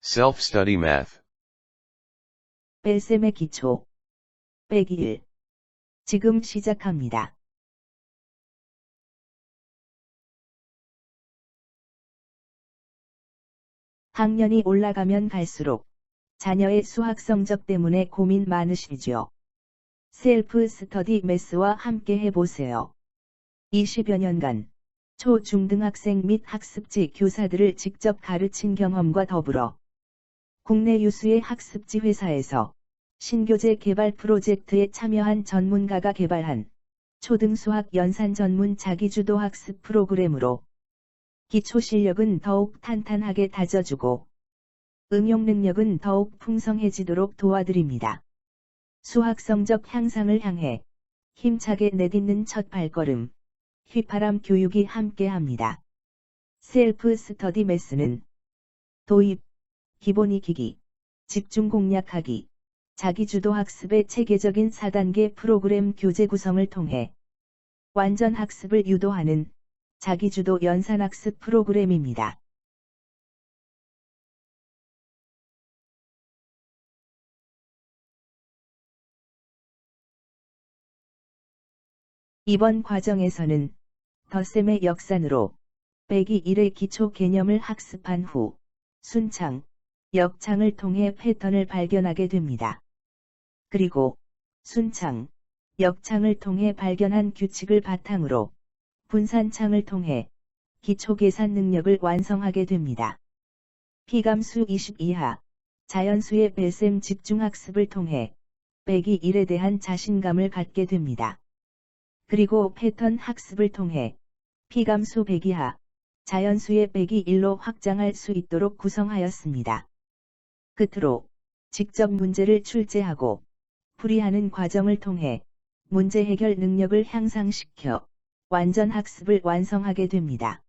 Self-study math. 뺄셈의 기초. 빼기 1. 지금 시작합니다. 학년이 올라가면 갈수록 자녀의 수학 성적 때문에 고민 많으시죠? 셀프 스터디 매스와 함께 해보세요. 20여 년간 초, 중등학생 및 학습지 교사들을 직접 가르친 경험과 더불어 국내 유수의 학습지 회사에서 신교재 개발 프로젝트에 참여한 전문가가 개발한 초등수학 연산 전문 자기주도 학습 프로그램으로 기초 실력은 더욱 탄탄하게 다져주고 응용 능력은 더욱 풍성해지도록 도와드립니다. 수학 성적 향상을 향해 힘차게 내딛는 첫 발걸음, 휘파람 교육이 함께합니다. 셀프 스터디 매스는 도입, 기본 익히기, 집중 공략하기, 자기주도 학습의 체계적인 4단계 프로그램 교재 구성을 통해 완전 학습을 유도하는 자기주도 연산학습 프로그램입니다. 이번 과정에서는 덧셈의 역산으로 빼기 1의 기초 개념을 학습한 후 순창, 역창을 통해 패턴을 발견하게 됩니다. 그리고 순창, 역창을 통해 발견한 규칙을 바탕으로 분산창을 통해 기초 계산 능력을 완성하게 됩니다. 피감수 20 이하, 자연수의 뺄셈 집중학습을 통해 빼기 1에 대한 자신감을 갖게 됩니다. 그리고 패턴 학습을 통해 피감수 100 이하, 자연수의 빼기 1로 확장할 수 있도록 구성하였습니다. 끝으로 직접 문제를 출제하고 풀이하는 과정을 통해 문제 해결 능력을 향상시켜 완전 학습을 완성하게 됩니다.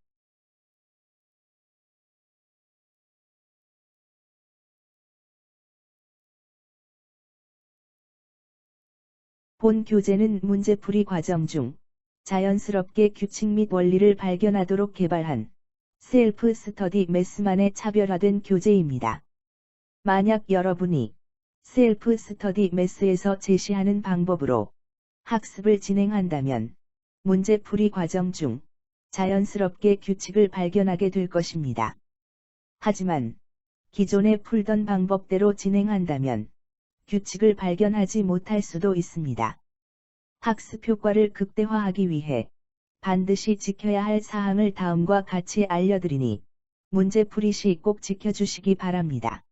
본 교재는 문제풀이 과정 중 자연스럽게 규칙 및 원리를 발견하도록 개발한 셀프 스터디 매스만의 차별화된 교재입니다. 만약 여러분이 셀프 스터디 매스에서 제시하는 방법으로 학습을 진행한다면 문제풀이 과정 중 자연스럽게 규칙을 발견하게 될 것입니다. 하지만 기존에 풀던 방법대로 진행한다면 규칙을 발견하지 못할 수도 있습니다. 학습 효과를 극대화하기 위해 반드시 지켜야 할 사항을 다음과 같이 알려드리니 문제풀이 시 꼭 지켜주시기 바랍니다.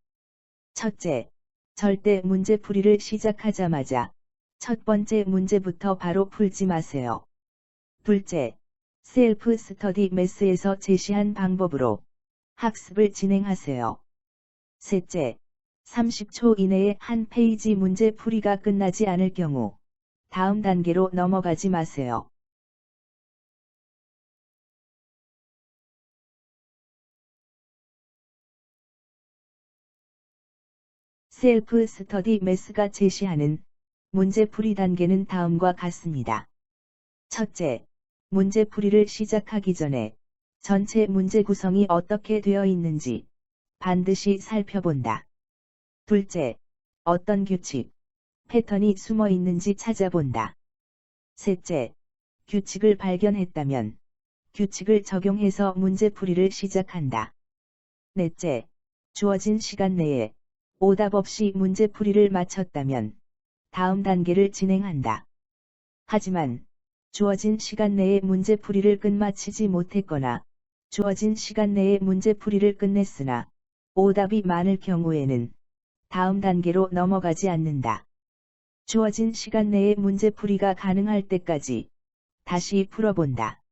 첫째, 절대 문제풀이를 시작하자마자 첫 번째 문제부터 바로 풀지 마세요. 둘째, 셀프 스터디 매스에서 제시한 방법으로 학습을 진행하세요. 셋째, 30초 이내에 한 페이지 문제풀이가 끝나지 않을 경우 다음 단계로 넘어가지 마세요. 셀프 스터디 매스가 제시하는 문제풀이 단계는 다음과 같습니다. 첫째, 문제풀이를 시작하기 전에 전체 문제 구성이 어떻게 되어 있는지 반드시 살펴본다. 둘째, 어떤 규칙, 패턴이 숨어 있는지 찾아본다. 셋째, 규칙을 발견했다면 규칙을 적용해서 문제풀이를 시작한다. 넷째, 주어진 시간 내에 오답 없이 문제풀이를 마쳤다면 다음 단계를 진행한다. 하지만 주어진 시간 내에 문제풀이를 끝마치지 못했거나 주어진 시간 내에 문제풀이를 끝냈으나 오답이 많을 경우에는 다음 단계로 넘어가지 않는다. 주어진 시간 내에 문제풀이가 가능할 때까지 다시 풀어본다.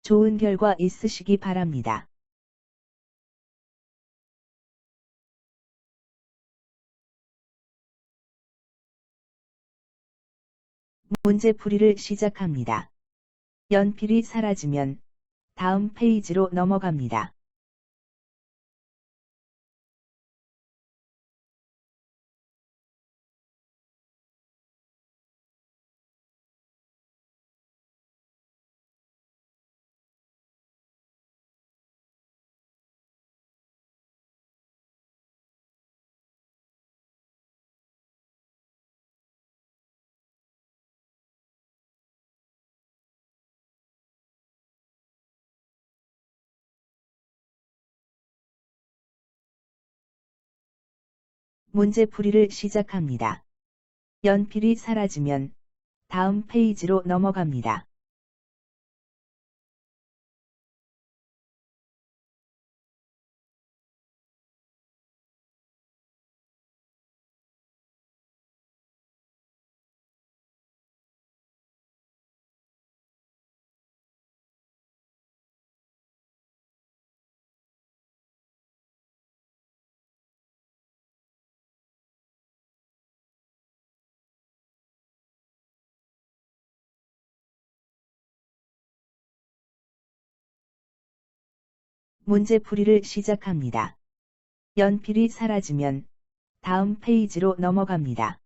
좋은 결과 있으시기 바랍니다. 문제풀이를 시작합니다. 연필이 사라지면 다음 페이지로 넘어갑니다. 문제풀이를 시작합니다. 연필이 사라지면 다음 페이지로 넘어갑니다. 문제풀이를 시작합니다. 연필이 사라지면 다음 페이지로 넘어갑니다.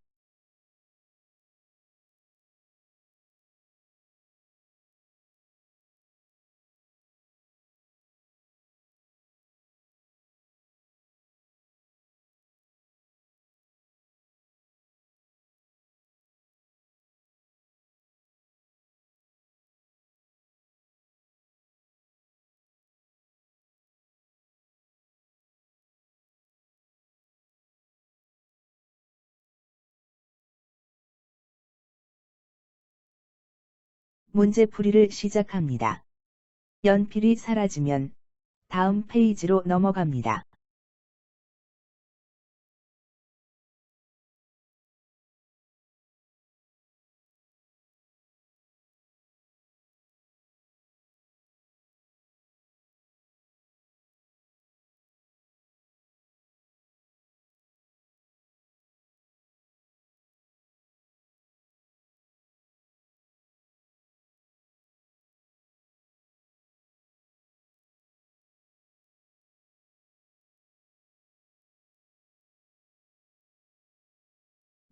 문제풀이를 시작합니다. 연필이 사라지면 다음 페이지로 넘어갑니다.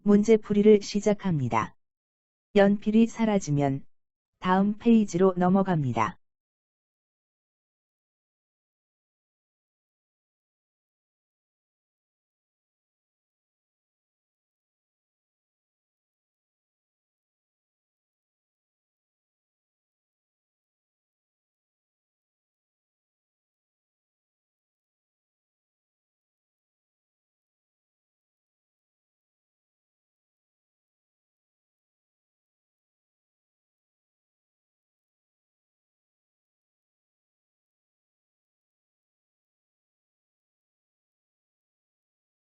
문제풀이를 시작합니다. 연필이 사라지면 다음 페이지로 넘어갑니다.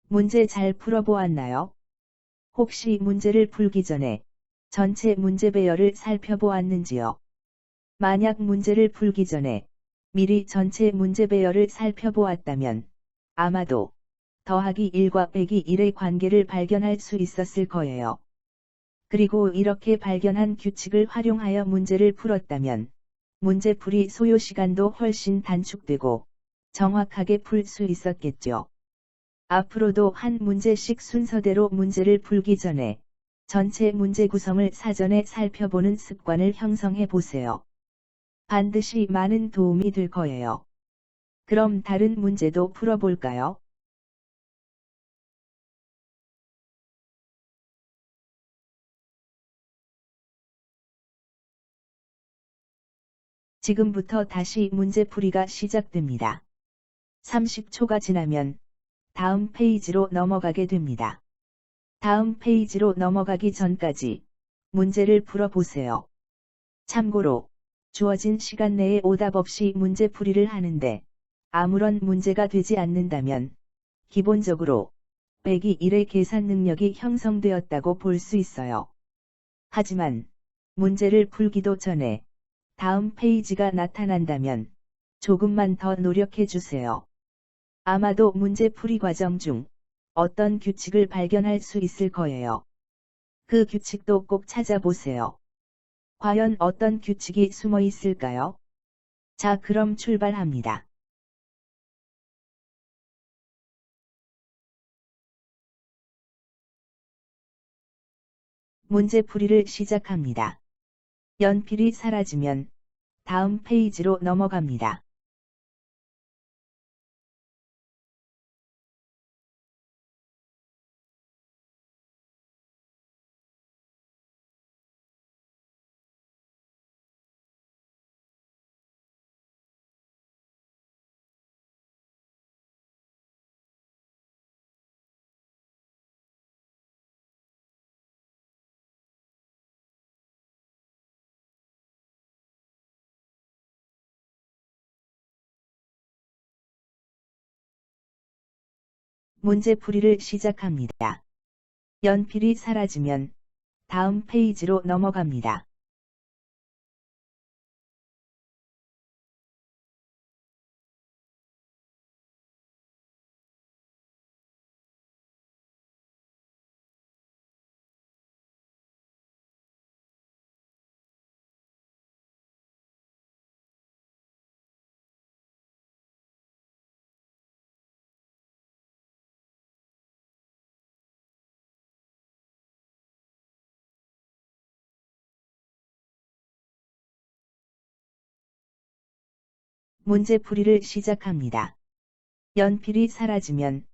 문제 잘 풀어보았나요? 혹시 문제를 풀기 전에 전체 문제 배열을 살펴보았는지요? 만약 문제를 풀기 전에 미리 전체 문제 배열을 살펴보았다면 아마도 더하기 1과 빼기 1의 관계를 발견할 수 있었을 거예요. 그리고 이렇게 발견한 규칙을 활용하여 문제를 풀었다면 문제풀이 소요 시간도 훨씬 단축되고 정확하게 풀 수 있었겠죠. 앞으로도 한 문제씩 순서대로 문제를 풀기 전에 전체 문제 구성을 사전에 살펴보는 습관을 형성해 보세요. 반드시 많은 도움이 될 거예요. 그럼 다른 문제도 풀어볼까요? 지금부터 다시 문제풀이가 시작됩니다. 30초가 지나면 다음 페이지로 넘어가게 됩니다. 다음 페이지로 넘어가기 전까지 문제를 풀어보세요. 참고로 주어진 시간 내에 오답 없이 문제풀이를 하는데 아무런 문제가 되지 않는다면 기본적으로 빼기 1의 계산 능력이 형성되었다고 볼 수 있어요. 하지만 문제를 풀기도 전에 다음 페이지가 나타난다면 조금만 더 노력해 주세요. 아마도 문제풀이 과정 중 어떤 규칙을 발견할 수 있을 거예요. 그 규칙도 꼭 찾아보세요. 과연 어떤 규칙이 숨어 있을까요? 자, 그럼 출발합니다. 문제풀이를 시작합니다. 연필이 사라지면 다음 페이지로 넘어갑니다. 문제풀이를 시작합니다. 연필이 사라지면 다음 페이지로 넘어갑니다. 문제풀이를 시작합니다. 연필이 사라지면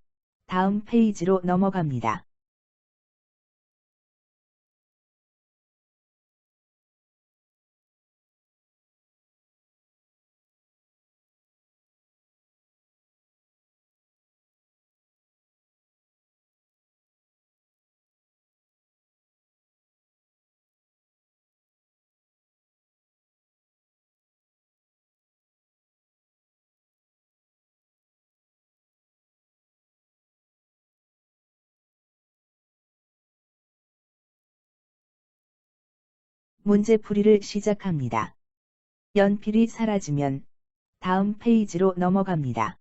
다음 페이지로 넘어갑니다. 문제풀이를 시작합니다. 연필이 사라지면 다음 페이지로 넘어갑니다.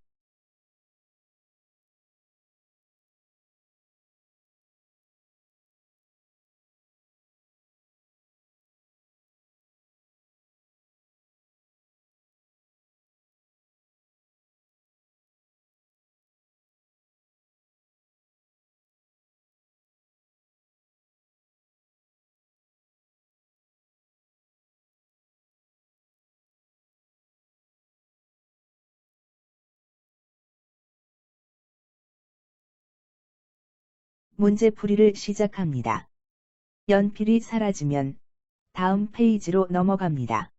문제풀이를 시작합니다. 연필이 사라지면 다음 페이지로 넘어갑니다.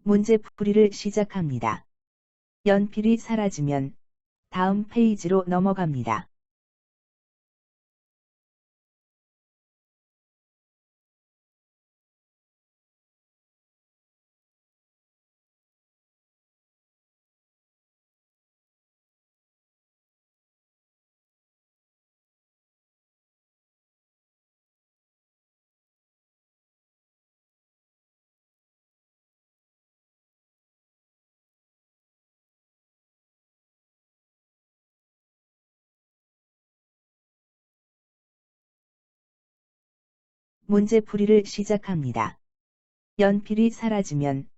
문제풀이를 시작합니다. 연필이 사라지면 다음 페이지로 넘어갑니다. 문제풀이를 시작합니다. 연필이 사라지면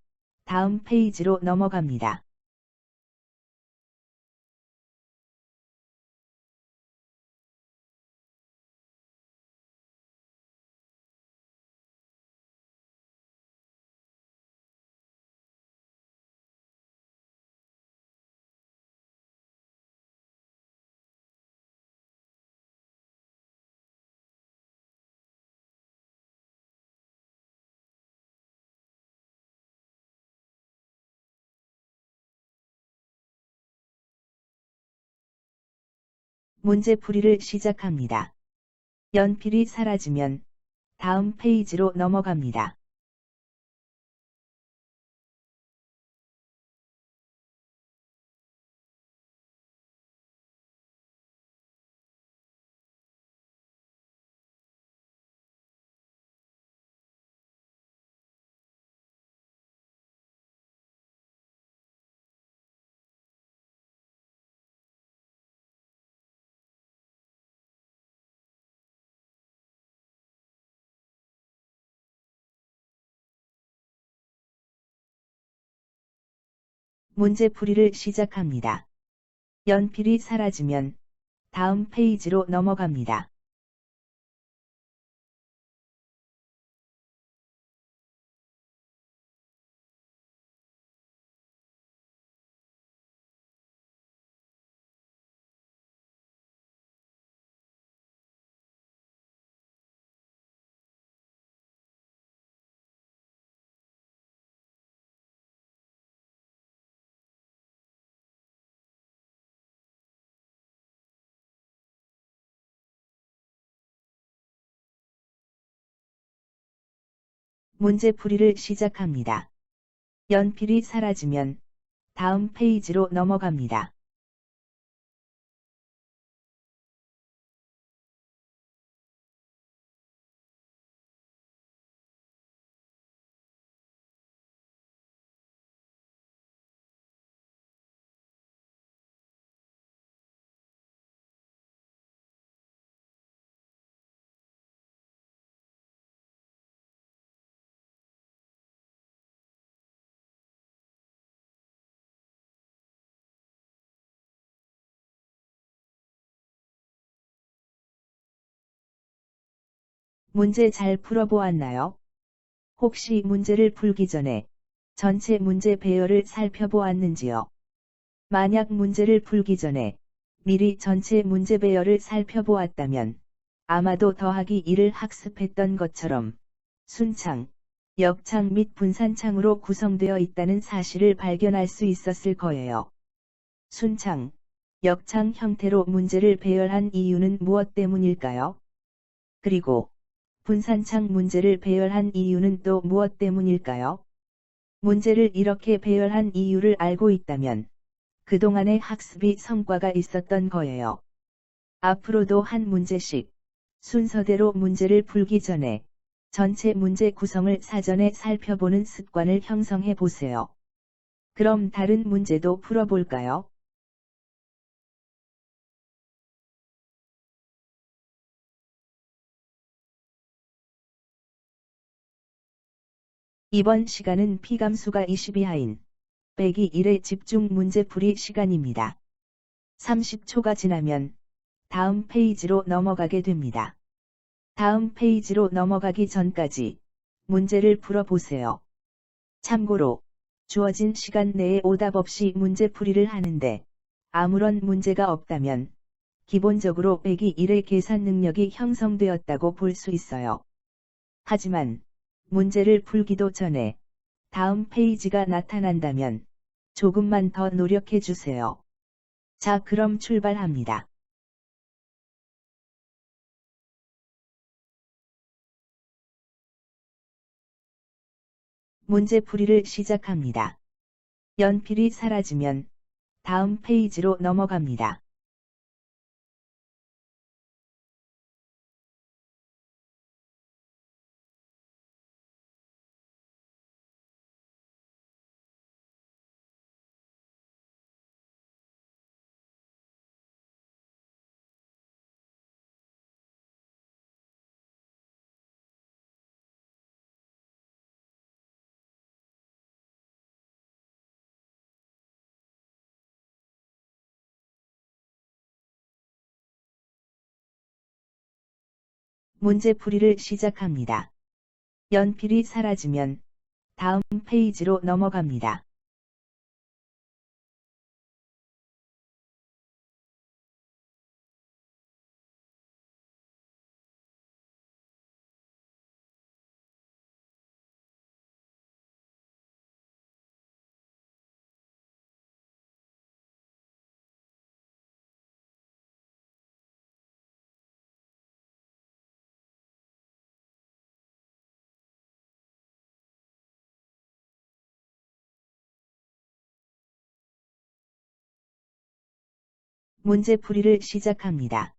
다음 페이지로 넘어갑니다. 문제풀이를 시작합니다. 연필이 사라지면 다음 페이지로 넘어갑니다. 문제풀이를 시작합니다. 연필이 사라지면 다음 페이지로 넘어갑니다. 문제풀이를 시작합니다. 연필이 사라지면 다음 페이지로 넘어갑니다. 문제 잘 풀어보았나요? 혹시 문제를 풀기 전에 전체 문제 배열을 살펴보았는지요? 만약 문제를 풀기 전에 미리 전체 문제 배열을 살펴보았다면 아마도 더하기 1을 학습했던 것처럼 순창, 역창 및 분산창으로 구성되어 있다는 사실을 발견할 수 있었을 거예요. 순창, 역창 형태로 문제를 배열한 이유는 무엇 때문일까요? 그리고 분산창 문제를 배열한 이유는 또 무엇 때문일까요? 문제를 이렇게 배열한 이유를 알고 있다면 그동안의 학습이 성과가 있었던 거예요. 앞으로도 한 문제씩 순서대로 문제를 풀기 전에 전체 문제 구성을 사전에 살펴보는 습관을 형성해 보세요. 그럼 다른 문제도 풀어볼까요? 이번 시간은 피감수가 20이하인 빼기 1의 집중 문제풀이 시간입니다. 30초가 지나면 다음 페이지로 넘어가게 됩니다. 다음 페이지로 넘어가기 전까지 문제를 풀어보세요. 참고로 주어진 시간 내에 오답 없이 문제풀이를 하는데 아무런 문제가 없다면 기본적으로 빼기 1의 계산 능력이 형성되었다고 볼 수 있어요. 하지만 문제를 풀기도 전에 다음 페이지가 나타난다면 조금만 더 노력해 주세요. 자, 그럼 출발합니다. 문제풀이를 시작합니다. 연필이 사라지면 다음 페이지로 넘어갑니다. 문제풀이를 시작합니다. 연필이 사라지면 다음 페이지로 넘어갑니다. 문제풀이를 시작합니다.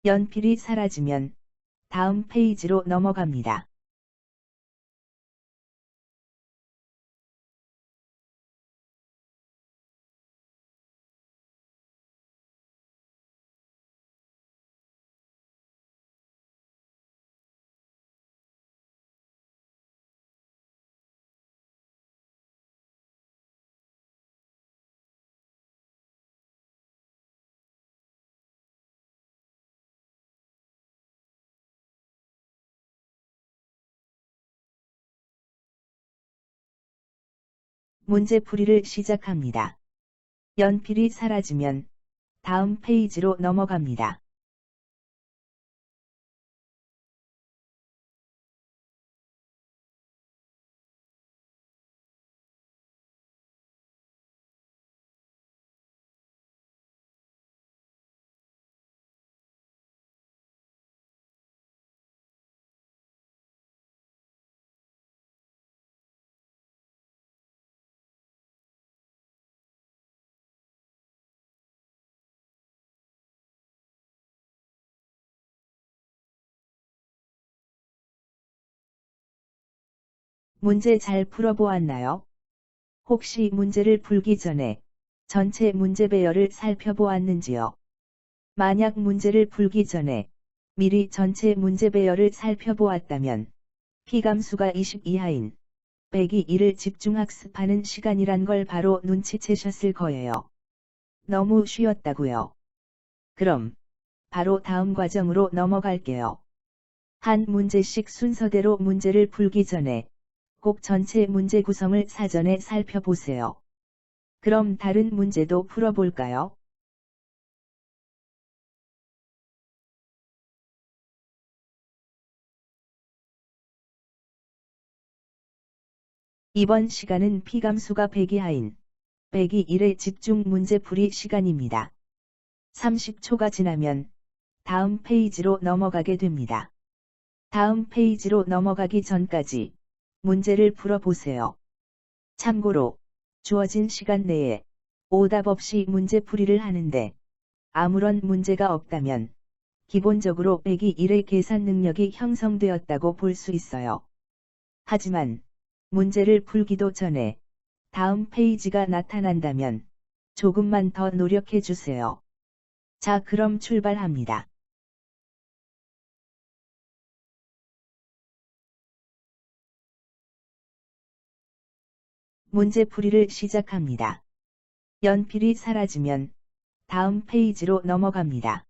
연필이 사라지면 다음 페이지로 넘어갑니다. 문제풀이를 시작합니다. 연필이 사라지면 다음 페이지로 넘어갑니다. 문제 잘 풀어보았나요? 혹시 문제를 풀기 전에 전체 문제 배열을 살펴보았는지요? 만약 문제를 풀기 전에 미리 전체 문제 배열을 살펴보았다면 P감수가 20 이하인 빼기 1을 집중학습하는 시간이란 걸 바로 눈치채셨을 거예요. 너무 쉬웠다고요. 그럼 바로 다음 과정으로 넘어갈게요. 한 문제씩 순서대로 문제를 풀기 전에 꼭 전체 문제 구성을 사전에 살펴보세요. 그럼 다른 문제도 풀어볼까요? 이번 시간은 P감수가 100 이하인 빼기 1의 집중 문제풀이 시간입니다. 30초가 지나면 다음 페이지로 넘어가게 됩니다. 다음 페이지로 넘어가기 전까지 문제를 풀어보세요. 참고로 주어진 시간 내에 오답 없이 문제풀이를 하는데 아무런 문제가 없다면 기본적으로 빼기 1의 계산 능력이 형성되었다고 볼 수 있어요. 하지만 문제를 풀기도 전에 다음 페이지가 나타난다면 조금만 더 노력해 주세요. 자, 그럼 출발합니다. 문제풀이를 시작합니다. 연필이 사라지면 다음 페이지로 넘어갑니다.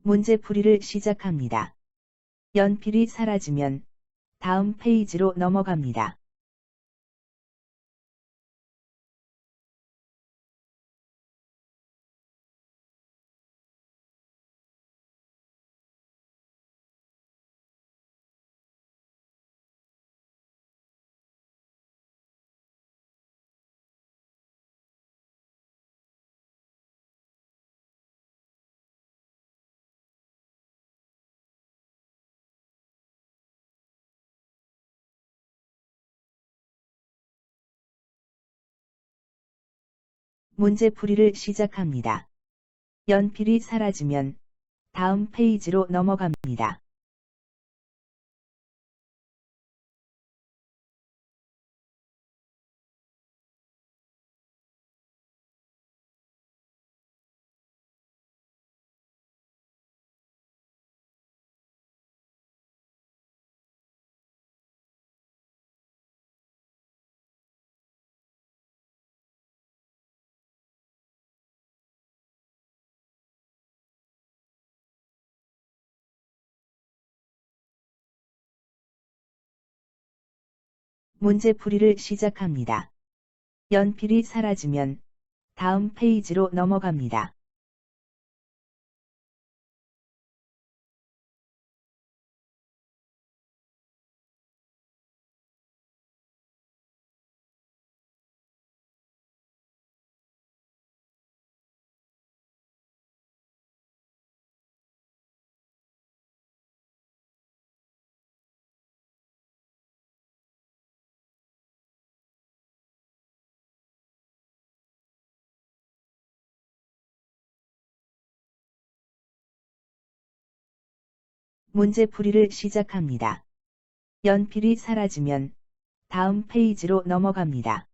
문제풀이를 시작합니다. 연필이 사라지면 다음 페이지로 넘어갑니다. 문제풀이를 시작합니다. 연필이 사라지면 다음 페이지로 넘어갑니다. 문제풀이를 시작합니다. 연필이 사라지면 다음 페이지로 넘어갑니다. 문제풀이를 시작합니다. 연필이 사라지면 다음 페이지로 넘어갑니다.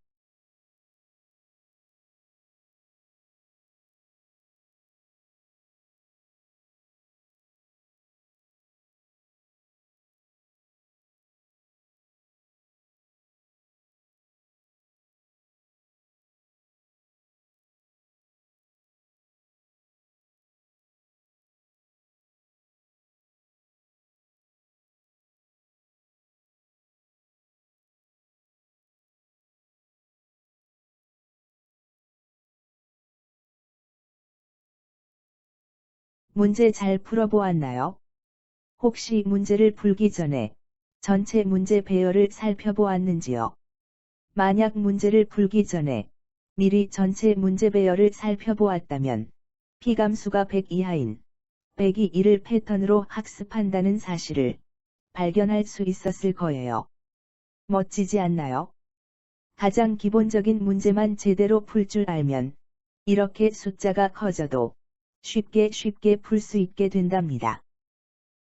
문제 잘 풀어보았나요? 혹시 문제를 풀기 전에 전체 문제 배열을 살펴보았는지요? 만약 문제를 풀기 전에 미리 전체 문제 배열을 살펴보았다면 P감수가 100 이하인 100이 1을 패턴으로 학습한다는 사실을 발견할 수 있었을 거예요. 멋지지 않나요? 가장 기본적인 문제만 제대로 풀 줄 알면 이렇게 숫자가 커져도 쉽게 풀 수 있게 된답니다.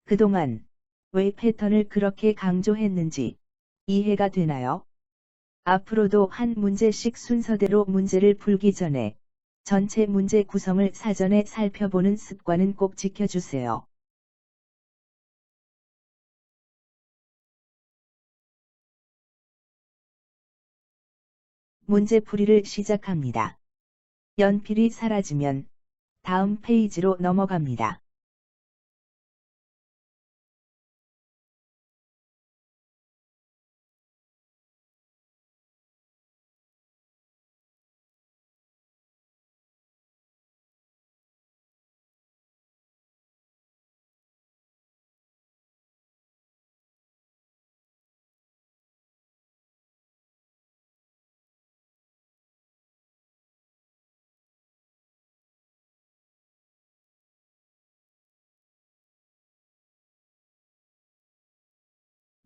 그동안 왜 패턴을 그렇게 강조했는지 이해가 되나요? 앞으로도 한 문제씩 순서대로 문제를 풀기 전에 전체 문제 구성을 사전에 살펴보는 습관은 꼭 지켜주세요. 문제풀이를 시작합니다. 연필이 사라지면 다음 페이지로 넘어갑니다.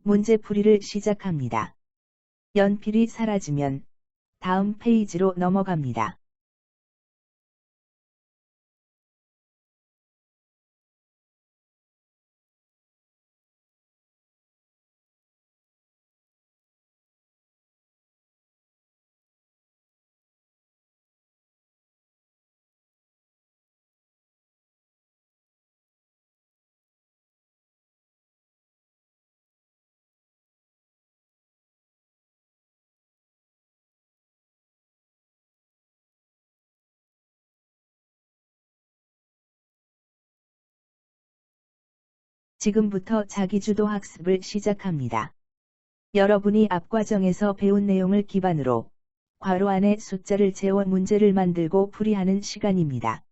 문제풀이를 시작합니다. 연필이 사라지면 다음 페이지로 넘어갑니다. 지금부터 자기주도 학습을 시작합니다. 여러분이 앞 과정에서 배운 내용을 기반으로 괄호 안에 숫자를 채워 문제를 만들고 풀이하는 시간입니다.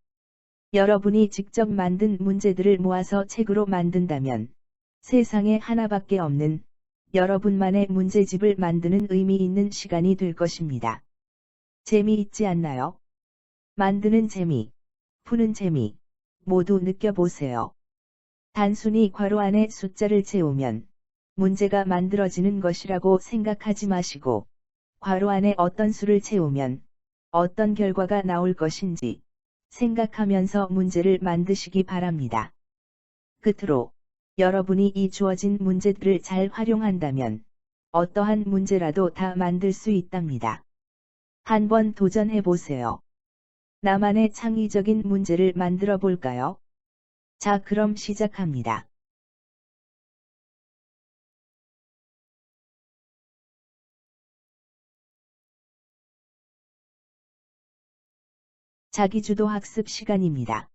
여러분이 직접 만든 문제들을 모아서 책으로 만든다면 세상에 하나밖에 없는 여러분만의 문제집을 만드는 의미 있는 시간이 될 것입니다. 재미있지 않나요? 만드는 재미, 푸는 재미, 모두 느껴보세요. 단순히 괄호 안에 숫자를 채우면 문제가 만들어지는 것이라고 생각하지 마시고 괄호 안에 어떤 수를 채우면 어떤 결과가 나올 것인지 생각하면서 문제를 만드시기 바랍니다. 끝으로 여러분이 이 주어진 문제들을 잘 활용한다면 어떠한 문제라도 다 만들 수 있답니다. 한번 도전해 보세요. 나만의 창의적인 문제를 만들어 볼까요? 자, 그럼 시작합니다. 자기주도 학습 시간입니다.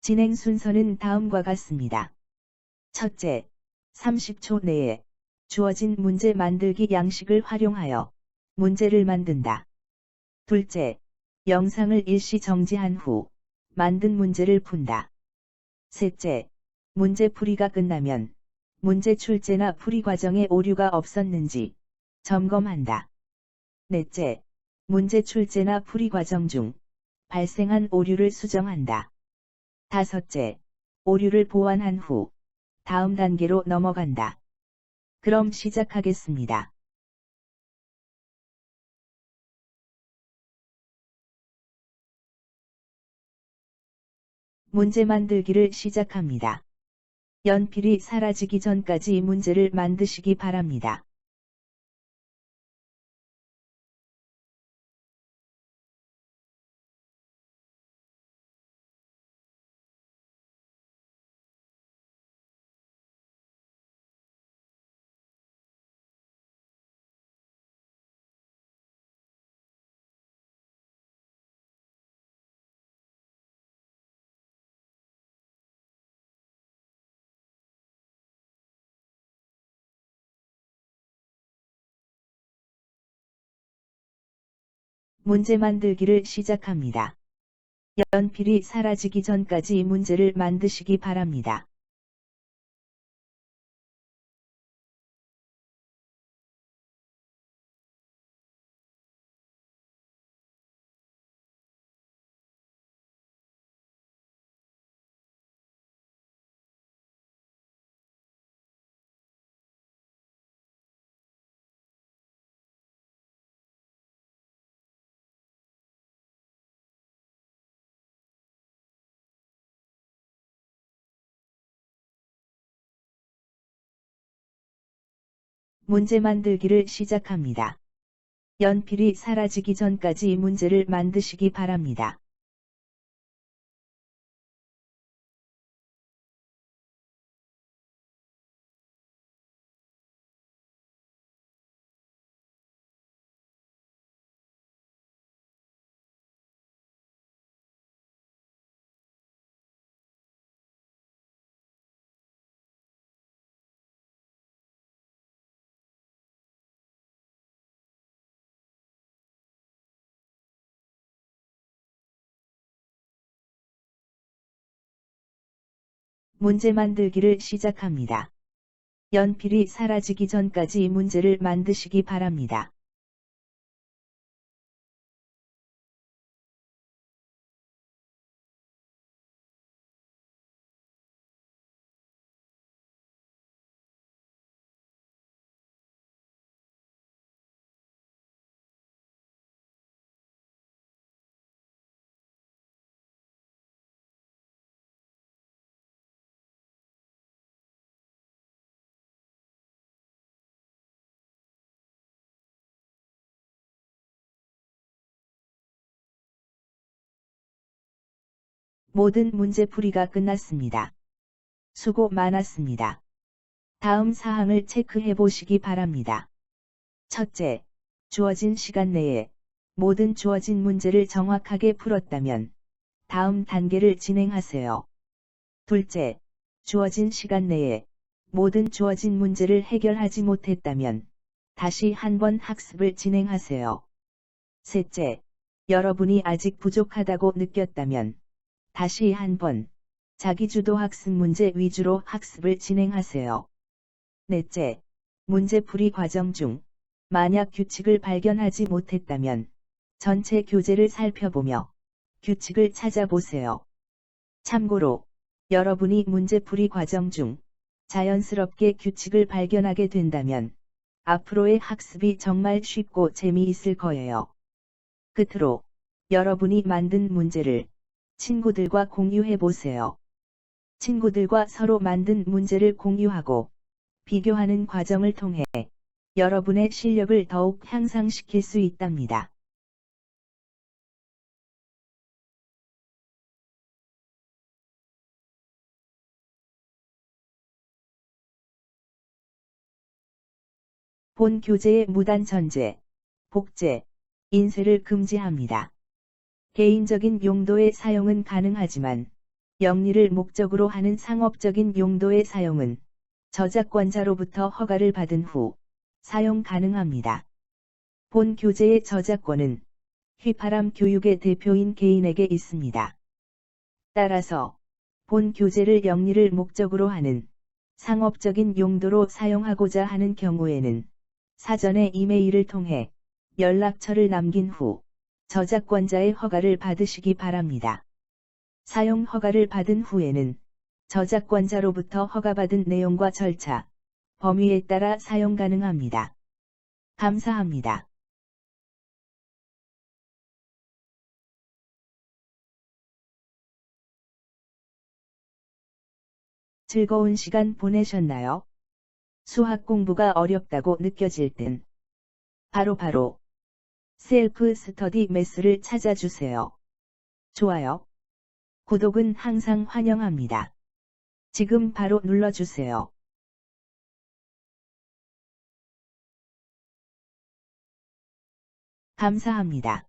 진행 순서는 다음과 같습니다. 첫째, 30초 내에 주어진 문제 만들기 양식을 활용하여 문제를 만든다. 둘째, 영상을 일시 정지한 후 만든 문제를 푼다. 셋째, 문제풀이가 끝나면 문제 출제나 풀이 과정에 오류가 없었는지 점검한다. 넷째, 문제 출제나 풀이 과정 중 발생한 오류를 수정한다. 다섯째, 오류를 보완한 후 다음 단계로 넘어간다. 그럼 시작하겠습니다. 문제 만들기를 시작합니다. 연필이 사라지기 전까지 문제를 만드시기 바랍니다. 문제 만들기를 시작합니다. 연필이 사라지기 전까지 문제를 만드시기 바랍니다. 문제 만들기를 시작합니다. 연필이 사라지기 전까지 문제를 만드시기 바랍니다. 문제 만들기를 시작합니다. 연필이 사라지기 전까지 문제를 만드시기 바랍니다. 모든 문제풀이가 끝났습니다. 수고 많았습니다. 다음 사항을 체크해 보시기 바랍니다. 첫째, 주어진 시간 내에 모든 주어진 문제를 정확하게 풀었다면 다음 단계를 진행하세요. 둘째, 주어진 시간 내에 모든 주어진 문제를 해결하지 못했다면 다시 한번 학습을 진행하세요. 셋째, 여러분이 아직 부족하다고 느꼈다면 다시 한번 자기주도 학습 문제 위주로 학습을 진행하세요. 넷째, 문제풀이 과정 중 만약 규칙을 발견하지 못했다면 전체 교재를 살펴보며 규칙을 찾아보세요. 참고로 여러분이 문제풀이 과정 중 자연스럽게 규칙을 발견하게 된다면 앞으로의 학습이 정말 쉽고 재미있을 거예요. 끝으로 여러분이 만든 문제를 친구들과 공유해 보세요. 친구들과 서로 만든 문제를 공유하고 비교하는 과정을 통해 여러분의 실력을 더욱 향상시킬 수 있답니다. 본 교재의 무단 전제, 복제, 인쇄를 금지합니다. 개인적인 용도의 사용은 가능하지만 영리를 목적으로 하는 상업적인 용도의 사용은 저작권자로부터 허가를 받은 후 사용 가능합니다. 본 교재의 저작권은 휘파람 교육의 대표인 개인에게 있습니다. 따라서 본 교재를 영리를 목적으로 하는 상업적인 용도로 사용하고자 하는 경우에는 사전에 이메일을 통해 연락처를 남긴 후 저작권자의 허가를 받으시기 바랍니다. 사용 허가를 받은 후에는 저작권자로부터 허가받은 내용과 절차, 범위에 따라 사용 가능합니다. 감사합니다. 즐거운 시간 보내셨나요? 수학 공부가 어렵다고 느껴질 땐 바로 셀프 스터디 매스를 찾아주세요. 좋아요, 구독은 항상 환영합니다. 지금 바로 눌러주세요. 감사합니다.